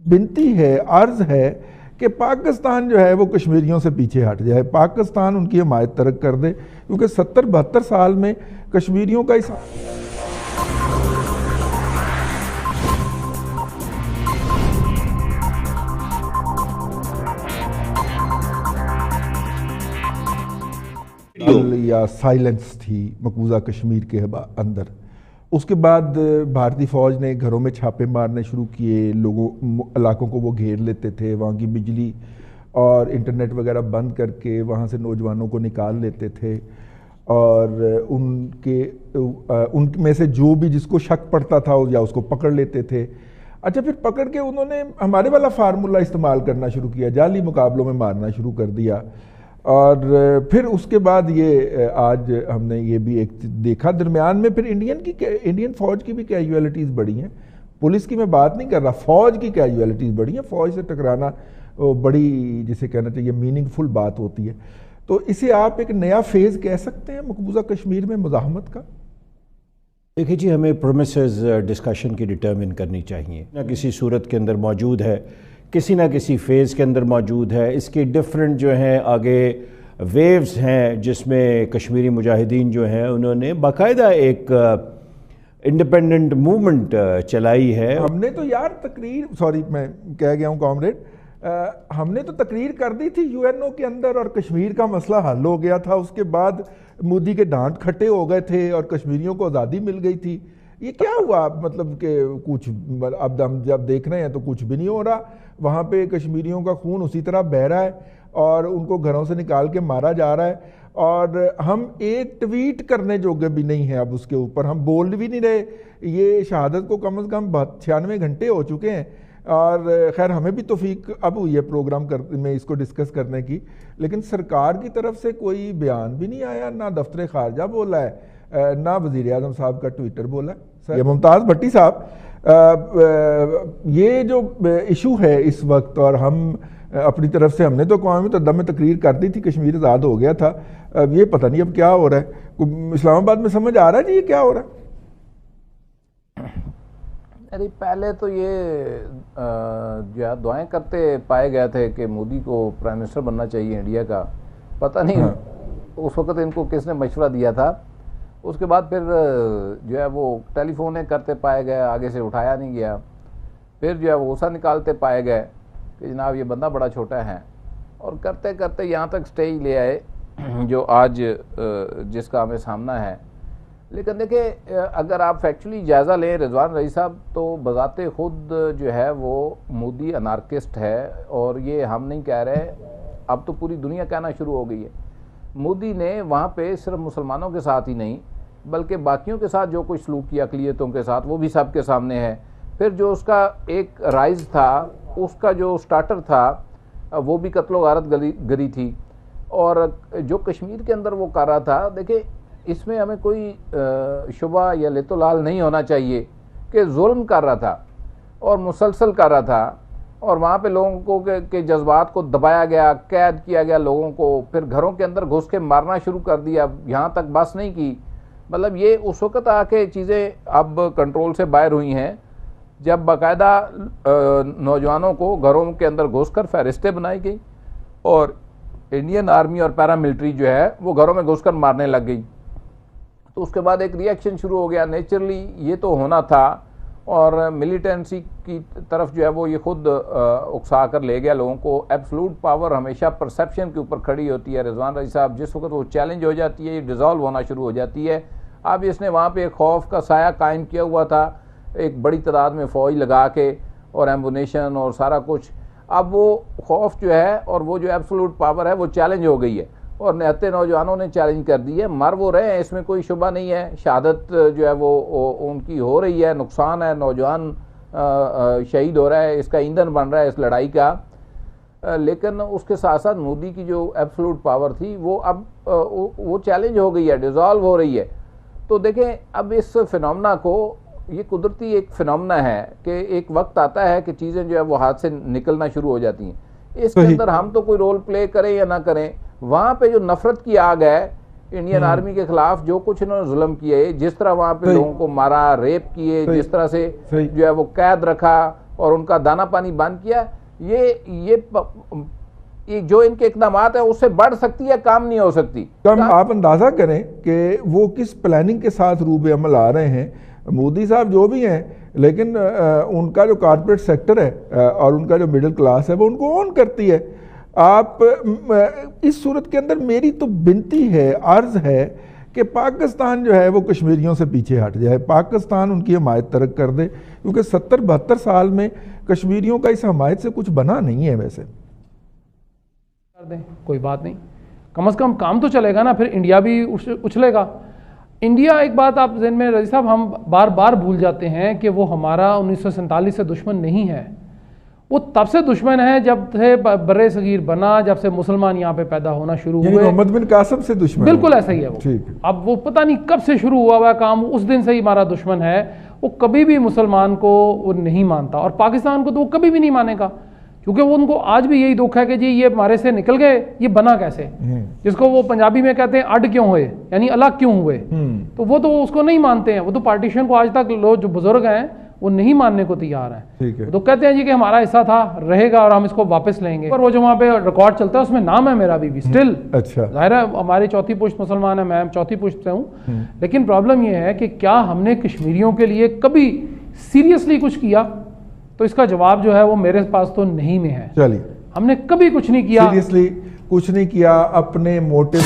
بنتی ہے، عرض ہے کہ پاکستان جو ہے وہ کشمیریوں سے پیچھے ہٹ جائے، پاکستان ان کی حمایت ترک کر دے، کیونکہ 70-72 سال میں کشمیریوں کا اس یا سائلنس تھی مقبوضہ کشمیر کے اندر. اس کے بعد بھارتی فوج نے گھروں میں چھاپے مارنے شروع کیے، علاقوں کو وہ گھیر لیتے تھے، وہاں کی بجلی اور انٹرنیٹ وغیرہ بند کر کے وہاں سے نوجوانوں کو نکال لیتے تھے، اور ان میں سے جو بھی جس کو شک پڑتا تھا یا اس کو پکڑ لیتے تھے. اچھا، پھر پکڑ کے انہوں نے ہمارے والا فارمولہ استعمال کرنا شروع کیا، جعلی مقابلوں میں مارنا شروع کر دیا. اور پھر اس کے بعد یہ آج ہم نے یہ بھی ایک دیکھا درمیان میں پھر انڈین فوج کی بھی کیجویلٹیز بڑی ہیں. پولیس کی میں بات نہیں کر رہا، فوج کی کیجویلٹیز بڑی ہیں. فوج سے ٹکرانا بڑی جسے کہنا چاہیے میننگ فل بات ہوتی ہے. تو اسے آپ ایک نیا فیز کہہ سکتے ہیں مقبوضہ کشمیر میں مزاحمت کا؟ دیکھیے جی، ہمیں پرومیسز ڈسکشن کی ڈٹرمن کرنی چاہیے. نہ کسی صورت کے اندر موجود ہے، کسی نہ کسی فیز کے اندر موجود ہے. اس کی ڈفرنٹ جو ہیں آگے ویوز ہیں، جس میں کشمیری مجاہدین جو ہیں انہوں نے باقاعدہ ایک انڈیپینڈنٹ موومنٹ چلائی ہے. ہم نے تو یار میں کہہ گیا ہوں کامریڈ، ہم نے تو تقریر کر دی تھی UN کے اندر اور کشمیر کا مسئلہ حل ہو گیا تھا. اس کے بعد مودی کے ڈانٹ کھٹے ہو گئے تھے اور کشمیریوں کو آزادی مل گئی تھی. یہ کیا ہوا؟ مطلب کہ کچھ اب ہم جب دیکھ رہے ہیں تو کچھ بھی نہیں ہو رہا. وہاں پہ کشمیریوں کا خون اسی طرح بہہ رہا ہے اور ان کو گھروں سے نکال کے مارا جا رہا ہے، اور ہم ایک ٹویٹ کرنے جوگے بھی نہیں ہیں. اب اس کے اوپر ہم بول بھی نہیں رہے. یہ شہادت کو کم از کم 96 گھنٹے ہو چکے ہیں، اور خیر ہمیں بھی توفیق اب ہوئی ہے پروگرام میں اس کو ڈسکس کرنے کی، لیکن سرکار کی طرف سے کوئی بیان بھی نہیں آیا، نہ دفتر خارجہ بولا ہے، نہ وزیر اعظم صاحب کا ٹویٹر بولا ہے. یہ ممتاز بھٹی صاحب، یہ جو ایشو ہے اس وقت، اور ہم اپنی طرف سے ہم نے تو قومی متحدہ میں تقریر کر دی تھی، کشمیر آزاد ہو گیا تھا. اب یہ پتہ نہیں اب کیا ہو رہا ہے. اسلام آباد میں سمجھ آ رہا ہے جی یہ کیا ہو رہا ہے؟ ارے پہلے تو یہ جو ہے دعائیں کرتے پائے گئے تھے کہ مودی کو پرائم منسٹر بننا چاہیے انڈیا کا. پتہ نہیں اس وقت ان کو کس نے مشورہ دیا تھا. اس کے بعد پھر جو ہے وہ ٹیلی فونیں کرتے پائے گئے، آگے سے اٹھایا نہیں گیا. پھر جو ہے وہ غصہ نکالتے پائے گئے کہ جناب یہ بندہ بڑا چھوٹا ہے، اور کرتے کرتے یہاں تک سٹیج لے آئے جو آج جس کا ہمیں سامنا ہے. لیکن دیکھیں، اگر آپ فیکچولی جائزہ لیں رضوان رئیس صاحب، تو بذات خود جو ہے وہ مودی انارکسٹ ہے. اور یہ ہم نہیں کہہ رہے، اب تو پوری دنیا کہنا شروع ہو گئی ہے. مودی نے وہاں پہ صرف مسلمانوں کے ساتھ ہی نہیں بلکہ باقیوں کے ساتھ جو کچھ سلوک کیا اقلیتوں کے ساتھ، وہ بھی سب کے سامنے ہے. پھر جو اس کا ایک رائز تھا، اس کا جو سٹارٹر تھا، وہ بھی قتل و غارت گری تھی. اور جو کشمیر کے اندر وہ کر رہا تھا، دیکھیں اس میں ہمیں کوئی شبہ یا لت و لال نہیں ہونا چاہیے کہ ظلم کر رہا تھا اور مسلسل کر رہا تھا. اور وہاں پہ لوگوں کو کے جذبات کو دبایا گیا، قید کیا گیا لوگوں کو، پھر گھروں کے اندر گھس کے مارنا شروع کر دیا. یہاں تک بس نہیں کی. مطلب یہ اس وقت آ کے چیزیں اب کنٹرول سے باہر ہوئی ہیں جب باقاعدہ نوجوانوں کو گھروں کے اندر گھس کر فہرستیں بنائی گئی، اور انڈین آرمی اور پیراملٹری جو ہے وہ گھروں میں گھس کر مارنے لگ گئی. تو اس کے بعد ایک ری ایکشن شروع ہو گیا. نیچرلی یہ تو ہونا تھا، اور ملیٹنسی کی طرف جو ہے وہ یہ خود اکسا کر لے گیا لوگوں کو. ایبسلوٹ پاور ہمیشہ پرسیپشن کے اوپر کھڑی ہوتی ہے رضوان رئیس صاحب. جس وقت وہ چیلنج ہو جاتی ہے، یہ ڈیزالو ہونا شروع ہو جاتی ہے. اب اس نے وہاں پہ ایک خوف کا سایہ قائم کیا ہوا تھا، ایک بڑی تعداد میں فوج لگا کے اور ایمبونیشن اور سارا کچھ. اب وہ خوف جو ہے اور وہ جو ایبسلوٹ پاور ہے وہ چیلنج ہو گئی ہے، اور نہتے نوجوانوں نے چیلنج کر دی ہے. مر وہ رہے ہیں، اس میں کوئی شبہ نہیں ہے. شہادت جو ہے وہ ان کی ہو رہی ہے، نقصان ہے، نوجوان شہید ہو رہا ہے، اس کا ایندھن بن رہا ہے اس لڑائی کا. لیکن اس کے ساتھ ساتھ مودی کی جو ایبسلوٹ پاور تھی وہ اب وہ چیلنج ہو گئی ہے، ڈیزالو ہو رہی ہے. تو دیکھیں اب اس فنومنا کو، یہ قدرتی ایک فنومنا ہے کہ ایک وقت آتا ہے کہ چیزیں جو ہے وہ ہاتھ سے نکلنا شروع ہو جاتی ہیں. اس کے اندر ہم تو کوئی رول پلے کریں یا نہ کریں، وہاں پہ جو نفرت کی آگ ہے انڈین آرمی کے خلاف، جو کچھ انہوں نے ظلم کیے، جس طرح وہاں پہ لوگوں کو مارا، ریپ کیے، جس طرح سے جو ہے وہ قید رکھا اور ان کا دانا پانی بند کیا. یہ جو ان کے اقدامات ہیں اس سے بڑھ سکتی ہے، کام نہیں ہو سکتی. آپ اندازہ کریں کہ وہ کس پلاننگ کے ساتھ روب عمل آ رہے ہیں. مودی صاحب جو بھی ہیں لیکن ان کا جو کارپوریٹ سیکٹر ہے اور ان کا جو مڈل کلاس ہے وہ ان کو اون کرتی ہے. آپ اس صورت کے اندر میری تو بنتی ہے، عرض ہے کہ پاکستان جو ہے وہ کشمیریوں سے پیچھے ہٹ جائے، پاکستان ان کی حمایت ترک کر دے، کیونکہ 70-72 سال میں کشمیریوں کا اس حمایت سے کچھ بنا نہیں ہے. ویسے کر دیں کوئی بات نہیں، کم از کم کام تو چلے گا نا، پھر انڈیا بھی اچھلے گا. انڈیا، ایک بات آپ ذہن میں رضی صاحب ہم بار بار بھول جاتے ہیں کہ وہ ہمارا 1947 سے دشمن نہیں ہے. وہ تب سے دشمن ہے جب سے برِ صغیر بنا، جب سے مسلمان یہاں پہ پیدا ہونا شروع ہوئے. محمد بن قاسم سے دشمن؟ بالکل ایسا ہی ہے وہ. اب وہ پتہ نہیں کب سے شروع ہوا ہوا کام، اس دن سے ہی ہمارا دشمن ہے. وہ کبھی بھی مسلمان کو وہ نہیں مانتا، اور پاکستان کو تو وہ کبھی بھی نہیں مانے گا، کیونکہ وہ ان کو آج بھی یہی دکھ ہے کہ جی یہ ہمارے سے نکل گئے، یہ بنا کیسے، جس کو وہ پنجابی میں کہتے ہیں اڈ کیوں ہوئے، یعنی الگ کیوں ہوئے. تو وہ تو اس کو نہیں مانتے ہیں. وہ تو پارٹیشن کو آج تک لوگ جو بزرگ ہیں وہ نہیں ماننے کو تیار ہیں. تو کہتے ہیں جی کہ ہمارا حصہ تھا، رہے گا اور ہم اس کو واپس لیں گے. اور وہ جو وہاں پہ ریکارڈ چلتا ہے اس میں نام ہے میرا بھی اسٹل. اچھا، ظاہر ہے ہماری چوتھی پشت مسلمان ہے، میں چوتھی پشت سے ہوں. لیکن پرابلم یہ ہے کہ کیا ہم نے کشمیریوں کے لیے کبھی سیریسلی کچھ کیا؟ تو اس کا جواب جو ہے وہ میرے پاس تو نہیں میں ہے. چلیے، ہم نے کبھی کچھ نہیں کیا، سیریسلی کچھ نہیں کیا. اپنے موٹو